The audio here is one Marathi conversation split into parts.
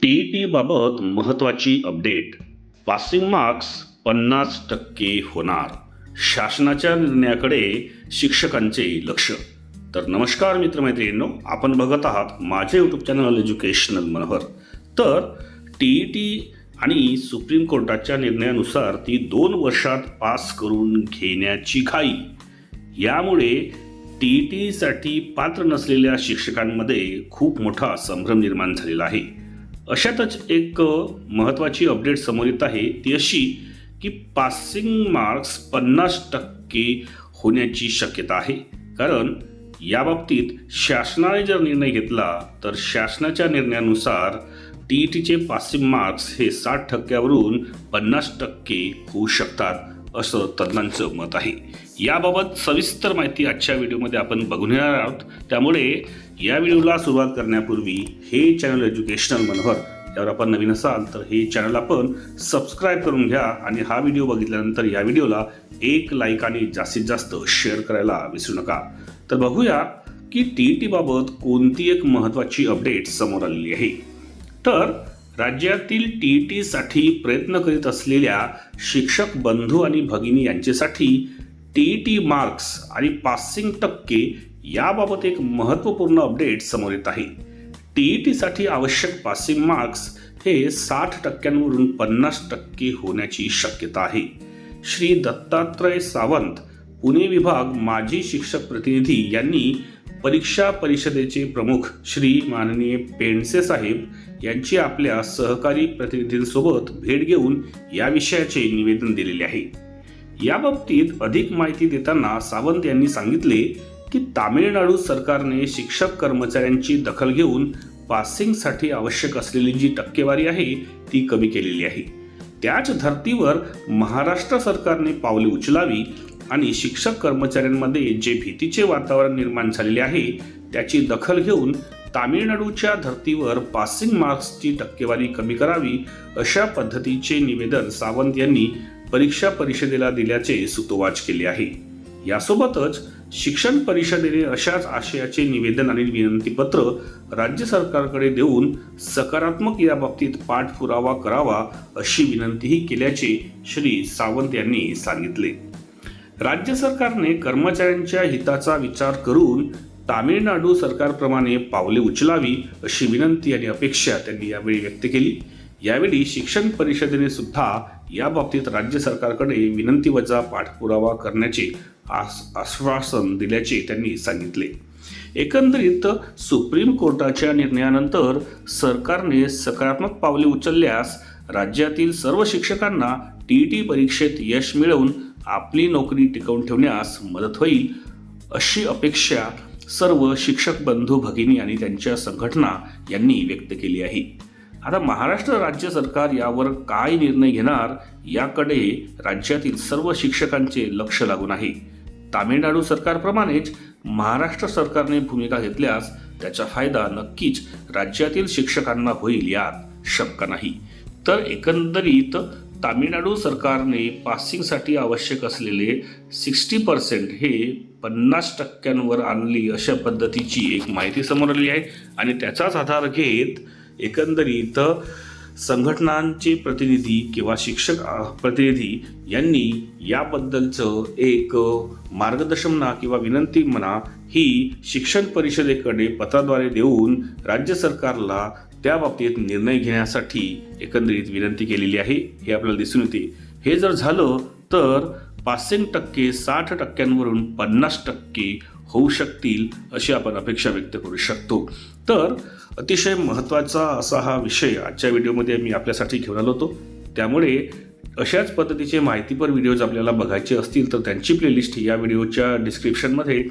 टी बाबत महत्त्वाची अपडेट. पासिंग मार्क्स 50% होणार. शासनाच्या निर्णयाकडे शिक्षकांचे लक्ष. तर नमस्कार मित्रमैत्रिणींनो, आपण बघत आहात माझे यूट्यूब चॅनल एज्युकेशनल मनोहर. तर टी आणि सुप्रीम कोर्टाच्या निर्णयानुसार ती 2 वर्षात पास करून घेण्याची घाई. यामुळे टीईटीसाठी पात्र नसलेल्या शिक्षकांमध्ये खूप मोठा संभ्रम निर्माण झालेला आहे. अशातच एक महत्त्वाची अपडेट समोर येत आहे, ती अशी की पासिंग मार्क्स 50% होण्याची शक्यता आहे. कारण याबाबतीत शासनाने जर निर्णय घेतला तर शासनाच्या निर्णयानुसार टीईटीचे पासिंग मार्क्स हे 60%वरून 50% होऊ शकतात, असं तज्ज्ञांचं मत आहे. याबाबत सविस्तर माहिती आजच्या व्हिडिओमध्ये आपण बघून घेणार आहोत. त्यामुळे या व्हिडिओला सुरुवात करण्यापूर्वी हे चॅनल एज्युकेशनल मनोहर यावर आपण नवीन असाल तर हे चॅनल आपण सबस्क्राईब करून घ्या आणि हा व्हिडिओ बघितल्यानंतर या व्हिडिओला एक लाईक आणि जास्तीत जास्त शेअर करायला विसरू नका. तर बघूया की टीईटी बाबत कोणती एक महत्त्वाची अपडेट समोर आलेली आहे. तर राज्यातील टीईटीसाठी प्रयत्न करीत असलेल्या शिक्षक बंधू आणि भगिनी यांच्यासाठी टीईटी मार्क्स आणि पासिंग टक्के याबाबत एक महत्त्वपूर्ण अपडेट समोर येत आहे. टीईटीसाठी आवश्यक पासिंग मार्क्स हे 60%वरून 50% होण्याची शक्यता आहे. श्री दत्तात्रय सावंत, पुणे विभाग माजी शिक्षक प्रतिनिधी यांनी परीक्षा परिषदेचे प्रमुख श्री माननीय पेंडसे साहेब यांची आपल्या सहकारी प्रतिनिधींसोबत भेट घेऊन या विषयाचे निवेदन दिलेले आहे. याबाबतीत अधिक माहिती देताना सावंत यांनी सांगितले की तामिळनाडू सरकारने शिक्षक कर्मचाऱ्यांची दखल घेऊन पासिंगसाठी आवश्यक असलेली जी टक्केवारी आहे ती कमी केलेली आहे. त्याच धर्तीवर महाराष्ट्र सरकारने पावले उचलावी आणि शिक्षक कर्मचाऱ्यांमध्ये जे भीतीचे वातावरण निर्माण झालेले आहे त्याची दखल घेऊन तामिळनाडूच्या धर्तीवर पासिंग मार्क्सची टक्केवारी कमी करावी, अशा पद्धतीचे निवेदन सावंत यांनी परीक्षा परिषदेला दिल्याचे सुतोवाच केले आहे. यासोबतच शिक्षण परिषदेने अशाच आशयाचे निवेदन आणि विनंतीपत्र राज्य सरकारकडे देऊन सकारात्मक याबाबतीत पाठपुरावा करावा, अशी विनंतीही केल्याचे श्री सावंत यांनी सांगितले. राज्य सरकारने कर्मचाऱ्यांच्या हिताचा विचार करून तामिळनाडू सरकारप्रमाणे पावले उचलावी, अशी विनंती आणि अपेक्षा त्यांनी यावेळी व्यक्त केली. यावेळी शिक्षण परिषदेने सुद्धा याबाबतीत राज्य सरकारकडे विनंतीवजा पाठपुरावा करण्याचे आश्वासन दिल्याचे त्यांनी सांगितले. एकंदरीत सुप्रीम कोर्टाच्या निर्णयानंतर सरकारने सकारात्मक पावले उचलल्यास राज्यातील सर्व शिक्षकांना टीईटी परीक्षेत यश मिळवून आपली नोकरी टिकवून ठेवण्यास मदत होईल, अशी अपेक्षा सर्व शिक्षक बंधू भगिनी आणि त्यांच्या संघटना यांनी व्यक्त केली आहे. आता महाराष्ट्र राज्य सरकार यावर काय निर्णय घेणार याकडे राज्यातील सर्व शिक्षकांचे लक्ष लागून आहे. तामिळनाडू सरकारप्रमाणेच महाराष्ट्र सरकारने भूमिका घेतल्यास त्याचा फायदा नक्कीच राज्यातील शिक्षकांना होईल, यात शंका नाही. तर एकंदरीत तामिळनाडू सरकारने पासिंगसाठी आवश्यक असलेले 60% हे 50%वर आणली, अशा पद्धतीची एक माहिती समोर आली आहे. आणि त्याचाच आधार घेत एकंदरीत संघटनांचे प्रतिनिधी किंवा शिक्षक प्रतिनिधी यांनी याबद्दलचं एक मार्गदर्शन म्हणा किंवा विनंती म्हणा ही शिक्षण परिषदेकडे पत्राद्वारे देऊन राज्य सरकारला त्या बाबतीत निर्णय घेण्यासाठी एकंदरीत विनंती केलेली आहे, हे आपल्याला दिसून येते. हे जर झालं तर पासिंग टक्के 60%वरून 50% होऊ शकतील, अशी आपण अपेक्षा व्यक्त करू शकतो. तर अतिशय महत्त्वाचा असा हा विषय आजच्या व्हिडिओमध्ये मी आपल्यासाठी घेऊन आलो होतो. त्यामुळे अशाच पद्धतीचे माहितीपर व्हिडिओज आपल्याला बघायचे असतील तर त्यांची प्लेलिस्ट या व्हिडिओच्या डिस्क्रिप्शनमध्ये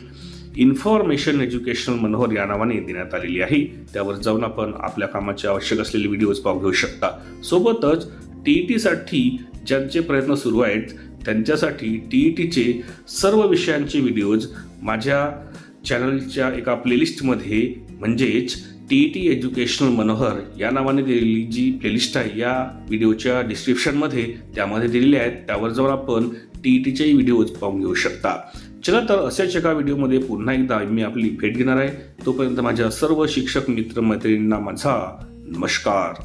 इन्फॉर्मेशन एज्युकेशनल मनोहर या नावाने देण्यात आलेली आहे. त्यावर जाऊन आपण आपल्या कामाचे आवश्यक असलेले व्हिडिओज पाहू घेऊ शकता. सोबतच टीईटीसाठी ज्यांचे प्रयत्न सुरू आहेत त्यांच्यासाठी टीईटीचे सर्व विषयांचे व्हिडिओज माझ्या चॅनलच्या एका प्लेलिस्टमध्ये, म्हणजेच टीईटी एज्युकेशनल मनोहर या नावाने दिलेली जी प्लेलिस्ट आहे या व्हिडिओच्या डिस्क्रिप्शनमध्ये त्यामध्ये दिलेले आहेत. त्यावर जाऊन आपण टीईटीचेही व्हिडिओज पाहून घेऊ शकता. चला तर अशाच एका व्हिडिओमध्ये पुन्हा एकदा मी आपली भेट घेणार आहे. तोपर्यंत माझ्या सर्व शिक्षक मित्र मैत्रिणींना माझा नमस्कार.